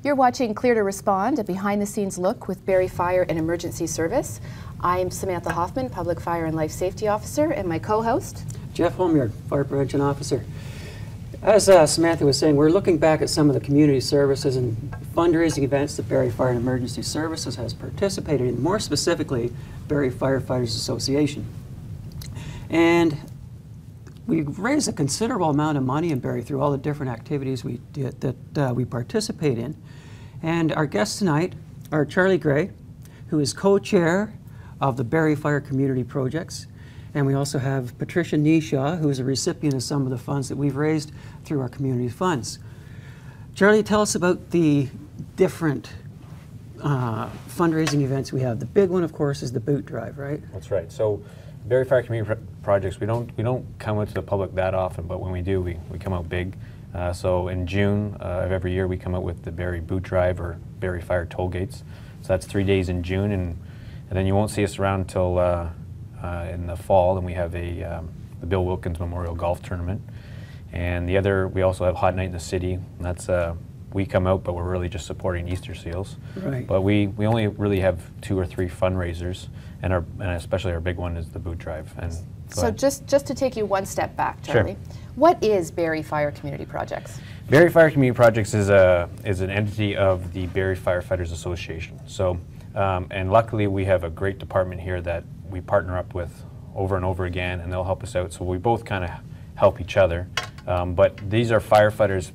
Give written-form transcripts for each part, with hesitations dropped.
You're watching Clear to Respond, a behind-the-scenes look with Barrie Fire and Emergency Service. I'm Samantha Hoffman, Public Fire and Life Safety Officer, and my co-host, Jeff Homeyard, Fire Prevention Officer. As Samantha was saying, we're looking back at some of the community services and fundraising events that Barrie Fire and Emergency Services has participated in, more specifically, Barrie Firefighters Association. And we raised a considerable amount of money in Barrie through all the different activities we did that we participate in. And our guests tonight are Charlie Gray, who is co-chair of the Barrie Fire Community Projects. And we also have Patricia Nishaw, who is a recipient of some of the funds that we've raised through our community funds. Charlie, tell us about the different fundraising events we have. The big one, of course, is the boot drive, right? That's right. So Barrie Fire Community Projects, we don't come out to the public that often, but when we do, we come out big. So in June of every year, we come out with the Barrie Boot Drive, or Barrie Fire Tollgates. So that's 3 days in June, and then you won't see us around until in the fall. Then we have the Bill Wilkins Memorial Golf Tournament, and we also have Hot Night in the City. And that's we come out, but we're really just supporting Easter seals. Right. But we only really have 2 or 3 fundraisers, and especially our big one is the boot drive. And so just to take you one step back, Charlie, sure. What is Barrie Fire Community Projects? Barrie Fire Community Projects is an entity of the Barrie Firefighters Association. So, and luckily we have a great department here that we partner up with over and over again, and they'll help us out. So we both kind of help each other. But these are firefighters.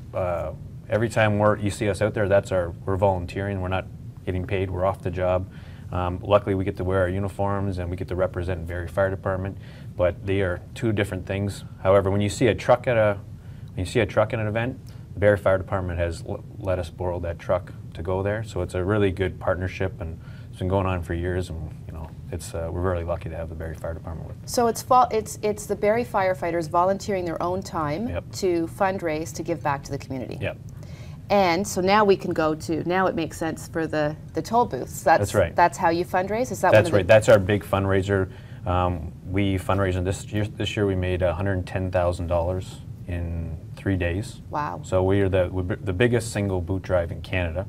Every time you see us out there, we're volunteering. We're not getting paid. We're off the job. Luckily, we get to wear our uniforms and we get to represent Barrie Fire Department. But they are 2 different things. However, when you see a truck in an event, the Barrie Fire Department has let us borrow that truck to go there. So it's a really good partnership, and it's been going on for years. And we're really lucky to have the Barrie Fire Department with us. So it's the Barrie firefighters volunteering their own time to fundraise to give back to the community. Yep. And so now we can now it makes sense for the toll booths. That's right. That's how you fundraise? Is that That's right. That's our big fundraiser. We fundraised this year we made $110,000 in 3 days. Wow. So we're the biggest single boot drive in Canada.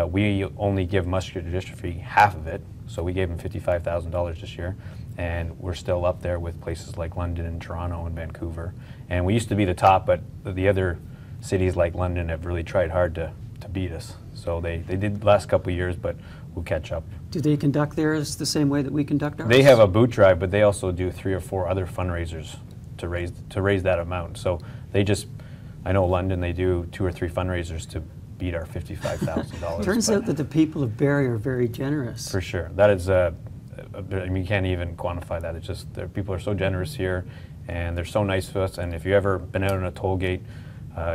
We only give muscular dystrophy half of it. So we gave them $55,000 this year. And we're still up there with places like London and Toronto and Vancouver. And we used to be the top, but the other cities like London have really tried hard to beat us. So they did the last couple of years, but we'll catch up. Do they conduct theirs the same way that we conduct ours? They have a boot drive, but they also do 3 or 4 other fundraisers to raise that amount. So I know London, they do 2 or 3 fundraisers to beat our $55,000. Turns out that the people of Barrie are very generous. For sure. That is, you can't even quantify that. It's just, people are so generous here, and they're so nice to us. And if you've ever been out on a toll gate,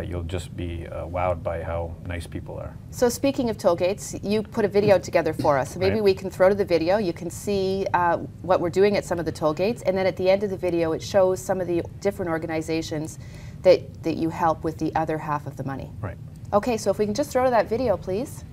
you'll just be wowed by how nice people are. So speaking of toll gates, you put a video together for us. So maybe we can throw to the video. You can see what we're doing at some of the toll gates, and then at the end of the video it shows some of the different organizations that you help with the other half of the money. Right. Okay, so if we can just throw to that video, please.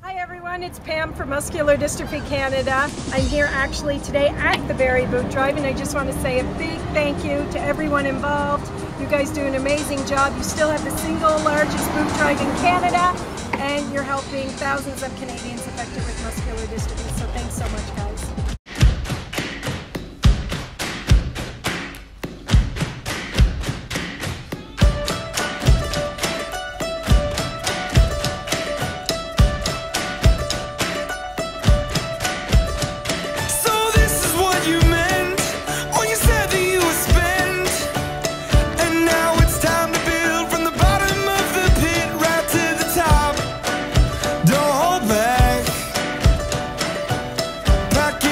Hi everyone, it's Pam from Muscular Dystrophy Canada. I'm here actually today at the Barrie Boot Drive, and I just want to say a big thank you to everyone involved. You guys do an amazing job. You still have the single largest boot drive in Canada, and you're helping thousands of Canadians affected with muscular dystrophy. So thanks so much, guys. Back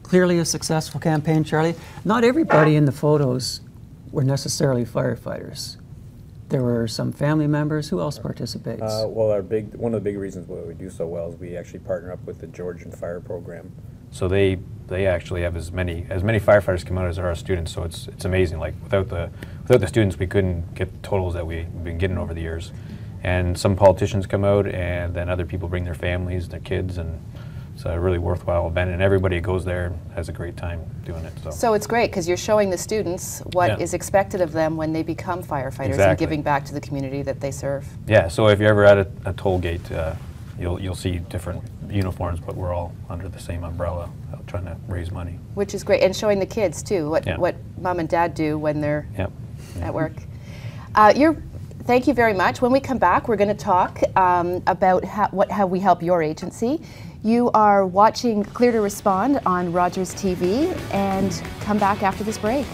clearly a successful campaign, Charlie. Not everybody in the photos were necessarily firefighters. There were some family members. Who else participates? Well, one of the big reasons why we do so well is we actually partner up with the Georgian Fire Program. So they actually have as many firefighters come out as there are students. So it's amazing. Like without the students, we couldn't get the totals that we've been getting over the years. And some politicians come out, and then other people bring their families, their kids, and it's a really worthwhile event. And everybody who goes there has a great time doing it. So it's great because you're showing the students what is expected of them when they become firefighters and giving back to the community that they serve. Yeah. So if you're ever at a toll gate, you'll see different uniforms, but we're all under the same umbrella, trying to raise money. Which is great, and showing the kids too what mom and dad do when they're at work. Thank you very much. When we come back, we're going to talk about how we help your agency. You are watching Clear to Respond on Rogers TV, and come back after this break.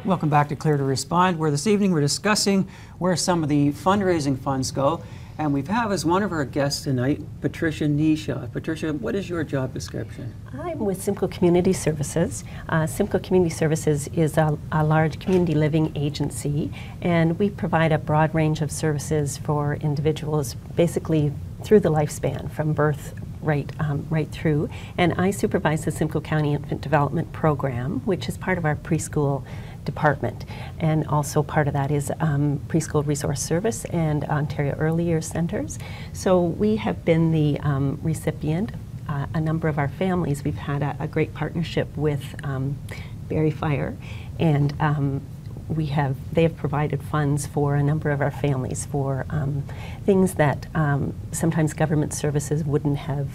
Welcome back to Clear to Respond, where this evening we're discussing where some of the fundraising funds go. And we have as one of our guests tonight, Patricia Nisha. Patricia, what is your job description? I'm with Simcoe Community Services. Simcoe Community Services is a large community living agency, and we provide a broad range of services for individuals basically through the lifespan, from birth right through. And I supervise the Simcoe County Infant Development Program, which is part of our preschool department, and also part of that is Preschool Resource Service and Ontario Early Years Centers. So we have been the recipient, a number of our families. We've had a great partnership with Barrie Fire, and they have provided funds for a number of our families for things that sometimes government services wouldn't have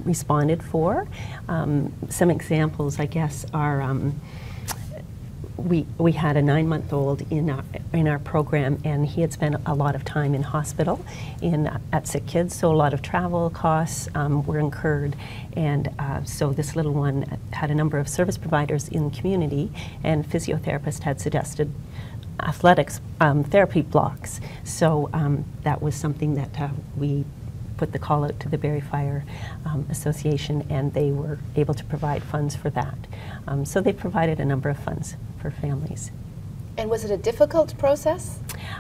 responded for. Some examples, I guess, are we had a 9-month-old in our program, and he had spent a lot of time in hospital at Sick Kids, so a lot of travel costs were incurred, and so this little one had a number of service providers in the community, and physiotherapists had suggested athletics therapy blocks. So that was something that we put the call out to the Barrie Fire Association, and they were able to provide funds for that. So they provided a number of funds for families. And was it a difficult process?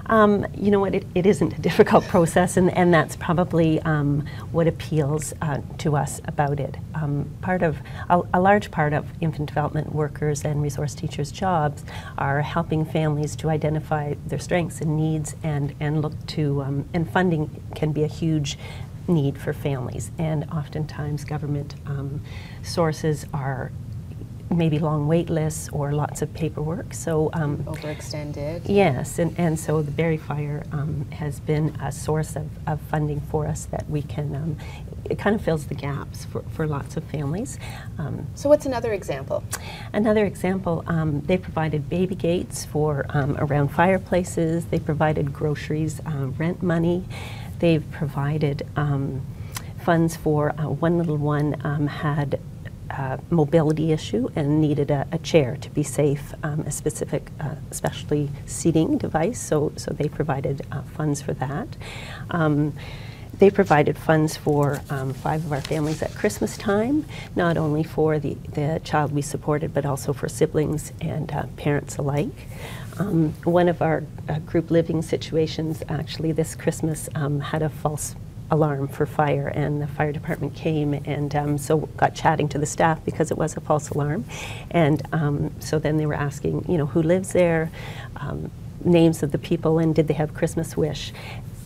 You know what, it isn't a difficult process, and that's probably what appeals to us about it. A large part of infant development workers and resource teachers' jobs are helping families to identify their strengths and needs and look to, and funding can be a huge need for families, and oftentimes government sources are maybe long wait lists or lots of paperwork. So overextended. Yes, and so the Barrie Fire has been a source of funding for us that we can, it kind of fills the gaps for lots of families. So what's another example? Another example, they provided baby gates for around fireplaces. They provided groceries, rent money. They've provided funds for one little one had mobility issue and needed a chair to be safe, a specific specialty seating device, so they provided funds for that. They provided funds for 5 of our families at Christmas time, not only for the child we supported, but also for siblings and parents alike. One of our group living situations actually this Christmas had a false alarm for fire, and the fire department came and so got chatting to the staff because it was a false alarm, and so then they were asking, you know, who lives there, names of the people, and did they have Christmas wish.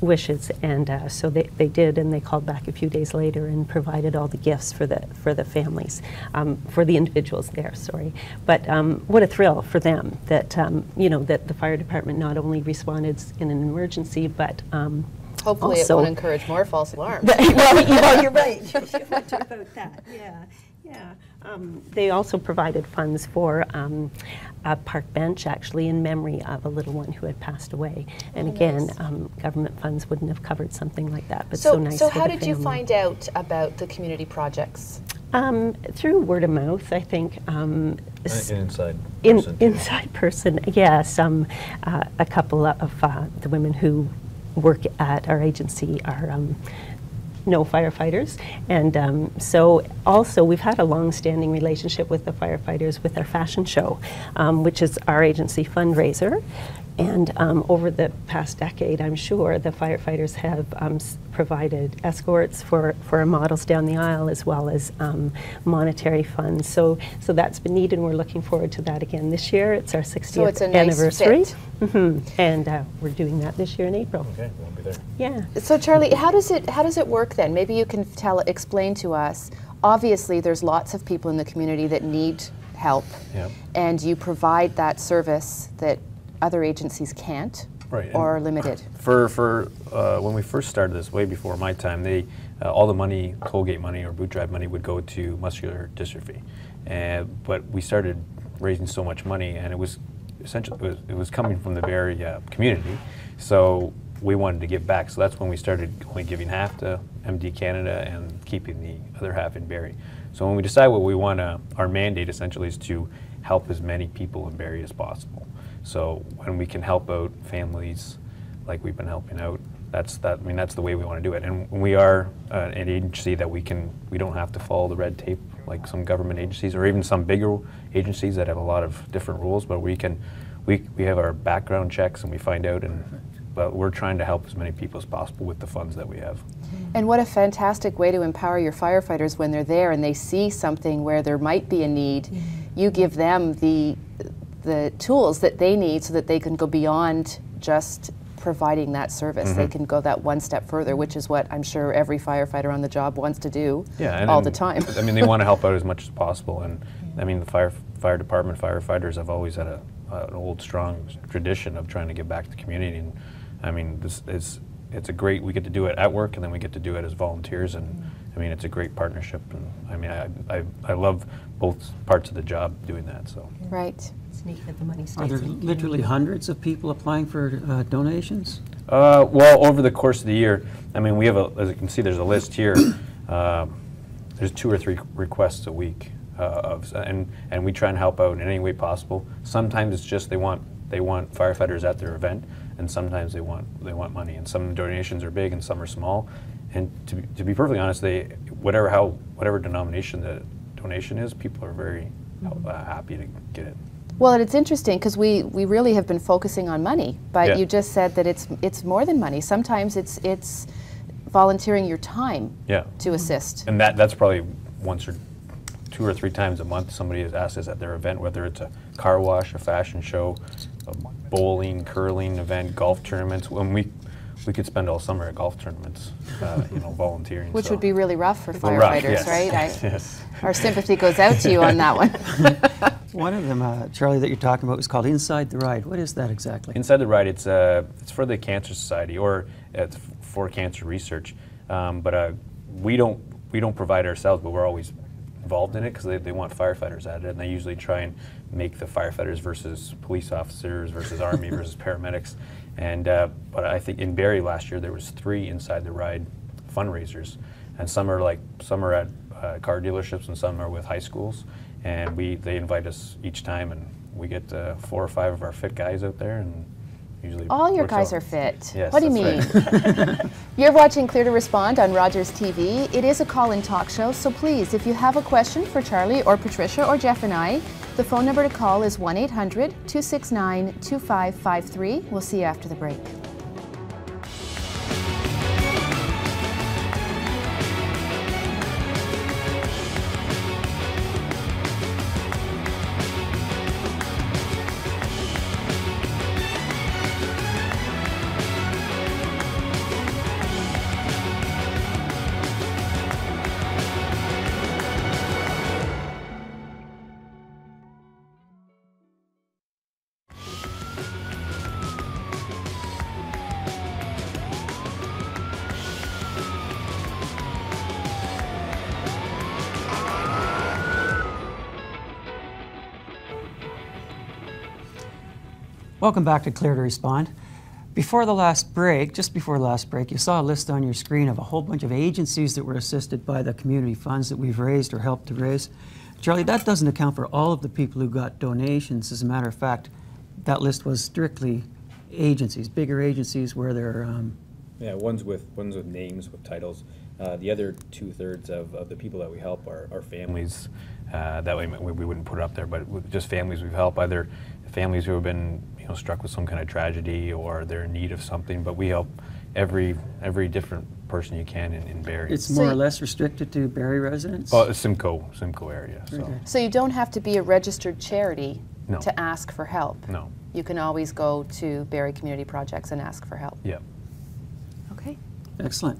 wishes, and so they did, and they called back a few days later and provided all the gifts for the families, for the individuals there. Sorry, but what a thrill for them that you know, that the fire department not only responded in an emergency, but hopefully also, it won't encourage more false alarms. well, you're right. You want to about that. Yeah. They also provided funds for a park bench, actually, in memory of a little one who had passed away. And again, government funds wouldn't have covered something like that, but so nice So for how the did you family. find out about the community projects? Through word of mouth, I think. An inside In, person, too. inside person, yes. A couple of the women who work at our agency are no firefighters, and so also we've had a long-standing relationship with the firefighters with our fashion show, which is our agency fundraiser. And over the past decade, I'm sure the firefighters have provided escorts for our models down the aisle, as well as monetary funds. So that's been neat, and we're looking forward to that again this year. It's our 60th So it's a nice anniversary. fit. And we're doing that this year in April. Okay, we'll be there. Yeah. So Charlie, how does it work then? Maybe you can explain to us. Obviously, there's lots of people in the community that need help, Yep. and you provide that service that other agencies can't, Right, or are limited. For when we first started this, way before my time, they all the money, tollgate money or boot drive money, would go to muscular dystrophy, but we started raising so much money, and it was essentially it was coming from the Barrie community, so we wanted to give back. So that's when we started only giving half to MD Canada and keeping the other half in Barrie. So when we decide what we want to, our mandate essentially is to help as many people in Barrie as possible. So when we can help out families like we've been helping out, that's the way we want to do it. And we are an agency that we don't have to follow the red tape like some government agencies or even some bigger agencies that have a lot of different rules, but we have our background checks and we find out, but we're trying to help as many people as possible with the funds that we have. And what a fantastic way to empower your firefighters when they're there and they see something where there might be a need. You give them the tools that they need so that they can go beyond just providing that service. They can go that one step further, which is what I'm sure every firefighter on the job wants to do all the time. I mean, they want to help out as much as possible, and I mean, the fire department firefighters have always had an old, strong tradition of trying to give back to the community, and I mean, it's a great, we get to do it at work, and then we get to do it as volunteers, and I mean, it's a great partnership, and I mean, I love both parts of the job doing that, so. Right. It's neat that the money Are stays there in the literally hundreds of people applying for donations? Well, over the course of the year, I mean, we have as you can see, there's a list here. There's 2 or 3 requests a week, and we try and help out in any way possible. Sometimes it's just they want firefighters at their event, and sometimes they want money. And some donations are big, and some are small. And to be perfectly honest, whatever denomination the donation is, people are very happy to get it. Well, and it's interesting because we really have been focusing on money, but Yeah. you just said that it's more than money. Sometimes it's volunteering your time to assist. And that's probably once or 2 or 3 times a month somebody has asked us at their event, whether it's a car wash, a fashion show, a bowling, curling event, golf tournaments. When we could spend all summer at golf tournaments, volunteering. Which so. would be really rough for Well, firefighters, rough, yes. right? Yes. Our sympathy goes out to you on that one. One of them, Charlie, that you're talking about was called Inside the Ride. What is that exactly? Inside the Ride, it's for the Cancer Society, or it's for cancer research. But we don't provide ourselves, but we're always involved in it because they want firefighters at it, and they usually try and make the firefighters versus police officers versus Army versus paramedics. And but I think in Barrie last year there was 3 Inside the Ride fundraisers, and some are at car dealerships and some are with high schools, and they invite us each time, and we get 4 or 5 of our fit guys out there, and usually All your works guys out. are fit. Yes, What do you mean? that's right. You're watching Clear to Respond on Rogers TV. It is a call-in talk show, so please, if you have a question for Charlie or Patricia or Jeff and I, the phone number to call is 1-800-269-2553. We'll see you after the break. Welcome back to Clear to Respond. Before the last break, just before the last break, you saw a list on your screen of a whole bunch of agencies that were assisted by the community funds that we've raised or helped to raise. Charlie, that doesn't account for all of the people who got donations. As a matter of fact, that list was strictly agencies, bigger agencies where they're... Yeah, ones with names, with titles. The other 2/3 of the people that we help are families. That way we wouldn't put it up there, but just families we've helped, either families who have been struck with some kind of tragedy or they're in need of something, but we help every different person you can in Barrie. It's more or less restricted to Barrie residents? Well, Simcoe area. So you don't have to be a registered charity No. to ask for help? No. You can always go to Barrie Community Projects and ask for help? Yeah. Okay. Excellent.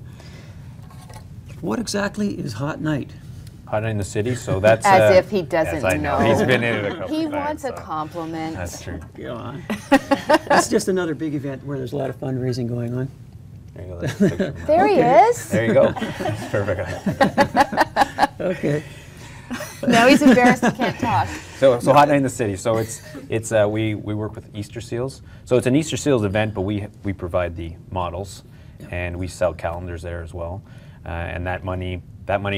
What exactly is Hot Night? Hot Night in the City, so that's... As if he doesn't yes, I know. know. He's been in it a couple He times. wants a so compliment. That's true. Go on. It's just another big event where there's a lot of fundraising going on. There you go. That's a picture of him. There he is. There you go. Perfect. Okay. Now he's embarrassed he can't talk. So Hot Night in the City. So we work with Easter Seals. So it's an Easter Seals event, but we provide the models, and we sell calendars there as well. And that money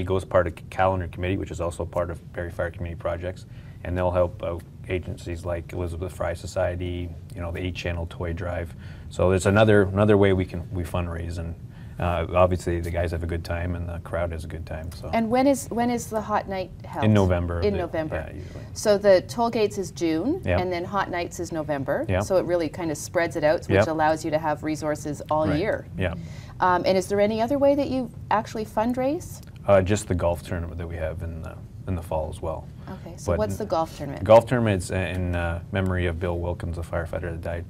goes part of calendar committee, which is also part of Barrie Fire Community Projects, and they'll help out agencies like Elizabeth Fry Society, the 8-channel toy drive. So there's another way we fundraise, and obviously the guys have a good time and the crowd has a good time. So. And when is the Hot Night held? In November. In November. Yeah, usually. So the toll gates is June, Yep. and then Hot Nights is November. Yep. So it really kind of spreads it out, which Yep. allows you to have resources all Right. year. Yeah. And is there any other way that you actually fundraise? Just the golf tournament that we have in the fall as well. Okay, so But what's the golf tournament? Golf tournament is in memory of Bill Wilkins, a firefighter that died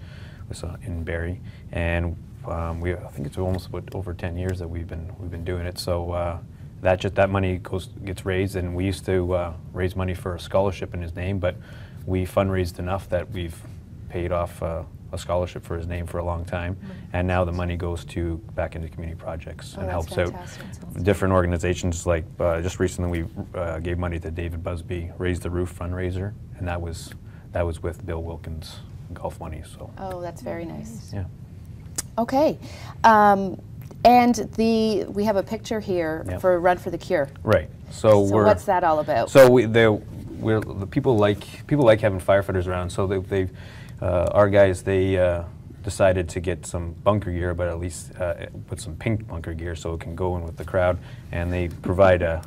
in Barrie, and I think it's almost over 10 years that we've been doing it. So that money gets raised, and we used to raise money for a scholarship in his name, but we fundraised enough that we've paid off a scholarship for his name for a long time, and now the money goes back into community projects and that's helps fantastic. out different organizations. Like just recently, we gave money to David Busby Raise the Roof fundraiser, and that was with Bill Wilkins golf money. So Oh, that's very nice. yeah. Okay. And we have a picture here Yep. for Run for the Cure. Right. So what's that all about? So the people like having firefighters around. So our guys decided to get some bunker gear, but at least put some pink bunker gear so it can go in with the crowd, and they provide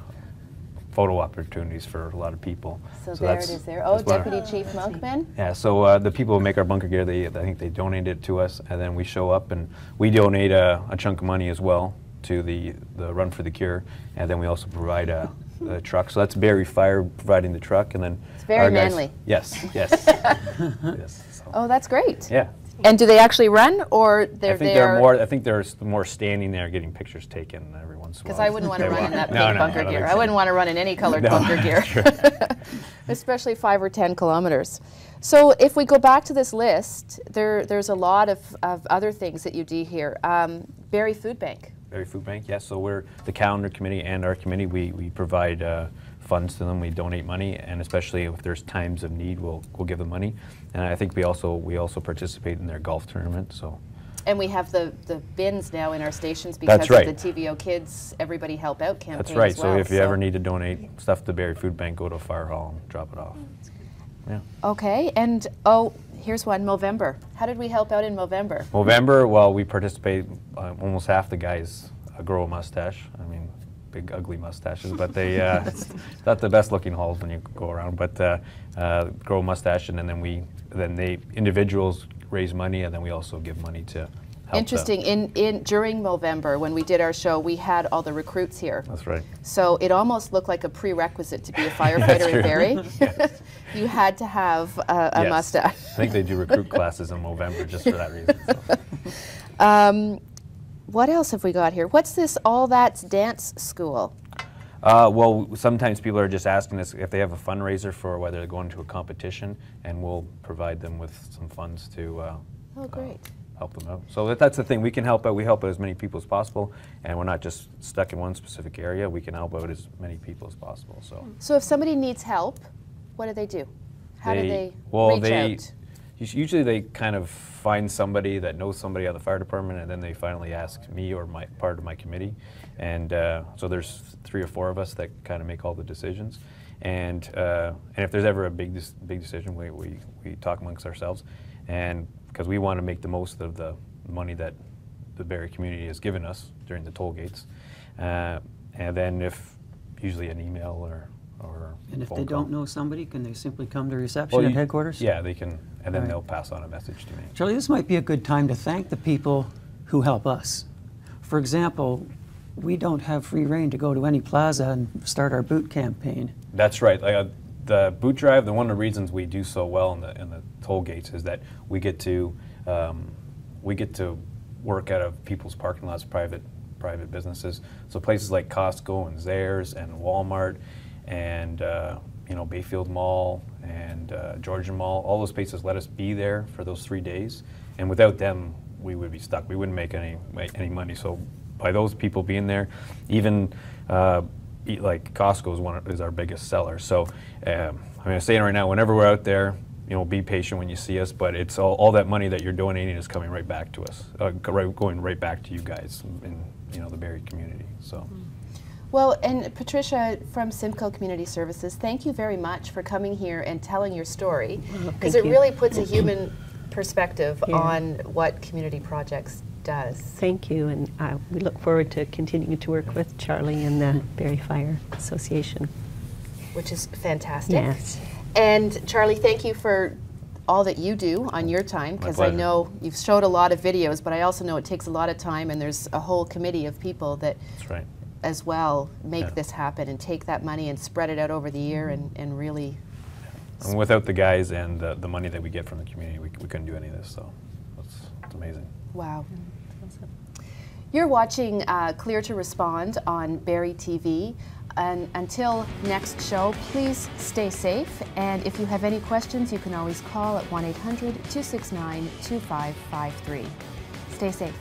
photo opportunities for a lot of people. So there it is there. Oh, that's one of- Deputy Chief Monkman. Yeah, so the people who make our bunker gear, I think they donate it to us, and then we show up and we donate a chunk of money as well to the Run for the Cure, and then we also provide a truck. So that's Barrie Fire providing the truck, and then It's very our guys- manly. Yes, yes. Yes, so. Oh, that's great. Yeah. And do they actually run, or they're I think there? I think they're more standing there getting pictures taken every once in a while. Because I wouldn't want to They run in walk. that No, pink no, bunker I don't gear. think I so. wouldn't want to run in any colored No, bunker gear, sure. especially 5 or 10 kilometers. So if we go back to this list, there's a lot of other things that you do here. Barrie Food Bank. Barrie Food Bank, yes. So we're the calendar committee and our committee. We provide funds to them. We donate money, and especially if there's times of need, we'll give them money. And I think we also participate in their golf tournament. So. And we have the bins now in our stations That's because right. of the TVO Kids Everybody Help Out campaign. That's right. As well. So if you ever need to donate stuff to Barrie Food Bank, go to Fire Hall and drop it off. Yeah. Okay, and here's one, Movember. How did we help out in Movember? Movember, well, we participate. Almost half the guys grow a mustache. I mean, big ugly mustaches, but they it's not the best looking halls when you go around. But grow a mustache, and then they individuals raise money, and then we also give money to help. Interesting. During Movember, when we did our show, we had all the recruits here. That's right. So it almost looked like a prerequisite to be a firefighter in Barrie. You had to have a Yes. mustache. I think they do recruit classes in Movember just for that reason. So. What else have we got here? What's this All That's Dance School? Well, sometimes people are just asking us if they have a fundraiser for whether they're going to a competition, and we'll provide them with some funds to Oh, great. help them out. So that's the thing. We can help out. We help out as many people as possible, and we're not just stuck in one specific area. We can help out as many people as possible. So. So if somebody needs help, what do? How do they reach out? Usually they kind of find somebody that knows somebody at the fire department, and then they finally ask me or my part of my committee. And so there's 3 or 4 of us that kind of make all the decisions. And if there's ever a big decision, we talk amongst ourselves, and because we want to make the most of the money that the Barrie community has given us during the toll gates. And then if usually an email or And if phone they call. don't know somebody, can they simply come to reception at headquarters? Yeah, they can, and then Right. they'll pass on a message to me. Charlie, this might be a good time to thank the people who help us. For example, we don't have free reign to go to any plaza and start our boot campaign. That's right. The boot drive, one of the reasons we do so well in the toll gates is that we get to work out of people's parking lots, private businesses. So places like Costco and Zayres and Walmart and Bayfield Mall and Georgian Mall, all those places let us be there for those 3 days. And without them, we would be stuck. We wouldn't make any money. So by those people being there, even like Costco is our biggest seller. So I'm saying right now, whenever we're out there, be patient when you see us, but it's all that money that you're donating is coming right back to us, going right back to you guys in the Barrie community. So. Well, and Patricia from Simcoe Community Services, thank you very much for coming here and telling your story, because it really puts a human perspective on what community projects does. Thank you, and we look forward to continuing to work with Charlie and the Barrie Fire Association. Which is fantastic. Yes. And Charlie, thank you for all that you do on your time, because I pleasure. know you've showed a lot of videos, but I also know it takes a lot of time, and there's a whole committee of people that That's right. as well make Yeah. this happen and take that money and spread it out over the year and really. And without the guys and the money that we get from the community, we couldn't do any of this. So it's amazing. Wow. You're watching Clear to Respond on Barrie TV. And until next show, please stay safe. And if you have any questions, you can always call at 1-800-269-2553. Stay safe.